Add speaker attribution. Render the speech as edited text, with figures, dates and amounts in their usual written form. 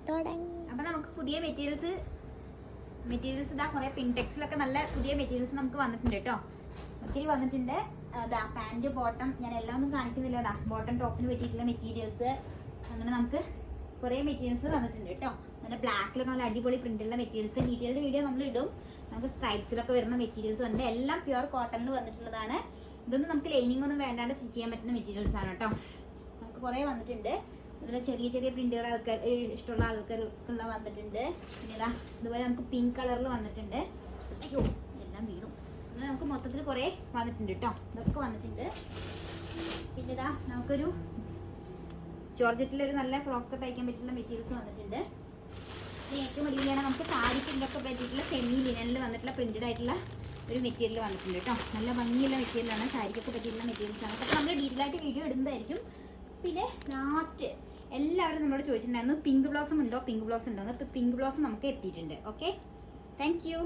Speaker 1: അപ്പൊ നമുക്ക് പുതിയ മെറ്റീരിയൽസ് ഇതാ കുറെ പിൻടെക്സിലൊക്കെ നല്ല പുതിയ മെറ്റീരിയൽസ് നമുക്ക് വന്നിട്ടുണ്ട് കേട്ടോ. ഒത്തിരി വന്നിട്ടുണ്ട്. അതാ പാന്റ് ബോട്ടം ഞാൻ എല്ലാം ഒന്നും കാണിക്കുന്നില്ല. അതാ ബോട്ടം ടോപ്പിന് പറ്റിയിട്ടുള്ള മെറ്റീരിയൽസ് അങ്ങനെ നമുക്ക് കുറെ മെറ്റീരിയൽസ് വന്നിട്ടുണ്ട് കേട്ടോ. നല്ല ബ്ലാക്കിലൊക്കെ നല്ല അടിപൊളി പ്രിന്റുള്ള മെറ്റീരിയൽസ്. ഡീറ്റെയിൽഡ് വീഡിയോ നമ്മൾ ഇടും. നമുക്ക് സ്ട്രൈപ്സിലൊക്കെ വരുന്ന മെറ്റീരിയൽസ് ഉണ്ട്. എല്ലാം പ്യുവർ കോട്ടണിൽ വന്നിട്ടുള്ളതാണ്. ഇതൊന്നും നമുക്ക് ലൈനിങ് ഒന്നും വേണ്ടാണ്ട് സ്റ്റിച്ച് ചെയ്യാൻ പറ്റുന്ന മെറ്റീരിയൽസ് ആണ് കേട്ടോ. നമുക്ക് കുറെ വന്നിട്ടുണ്ട്. ഇതിൽ ചെറിയ ചെറിയ പ്രിന്റുകൾ ഇഷ്ടമുള്ള ആൾക്കാർക്കുള്ള വന്നിട്ടുണ്ട്. പിന്നെ ഇതാ ഇതുപോലെ നമുക്ക് പിങ്ക് കളറിൽ വന്നിട്ടുണ്ട്. അയ്യോ എല്ലാം വീടും. ഇത് നമുക്ക് മൊത്തത്തിൽ കുറെ വന്നിട്ടുണ്ട് കേട്ടോ. ഇതൊക്കെ വന്നിട്ടുണ്ട്. പിന്നെ ഇതാ നമുക്കൊരു ജോർജറ്റിലൊരു നല്ല ഫ്രോക്ക് തയ്ക്കാൻ പറ്റുന്ന മെറ്റീരിയൽസ് വന്നിട്ടുണ്ട്. പിന്നെ ഏറ്റവും അടിപൊളിയാണ് നമുക്ക് സാരി പ്രിന്റൊക്കെ പറ്റിയിട്ടുള്ള സെമി ലിനനിൽ വന്നിട്ടുള്ള പ്രിന്റഡ് ആയിട്ടുള്ള ഒരു മെറ്റീരിയൽ വന്നിട്ടുണ്ട് കേട്ടോ. നല്ല ഭംഗിയുള്ള മെറ്റീരിയലാണ്. സാരിക്കൊക്കെ പറ്റിയിട്ടുള്ള മെറ്റീരിയൽസ് ആണ്. അപ്പോൾ നമ്മൾ ഡീറ്റെയിൽ ആയിട്ട് വീഡിയോ ഇടുന്നതായിരിക്കും. പിന്നെ ലാസ്റ്റ് എല്ലാവരും നമ്മളോട് ചോദിച്ചിട്ടുണ്ടായിരുന്നു പിങ്ക് ബ്ലോസം ഉണ്ടോ. അപ്പോൾ പിങ്ക് ബ്ലോസം നമുക്ക് എത്തിയിട്ടുണ്ട്. Okay, thank you.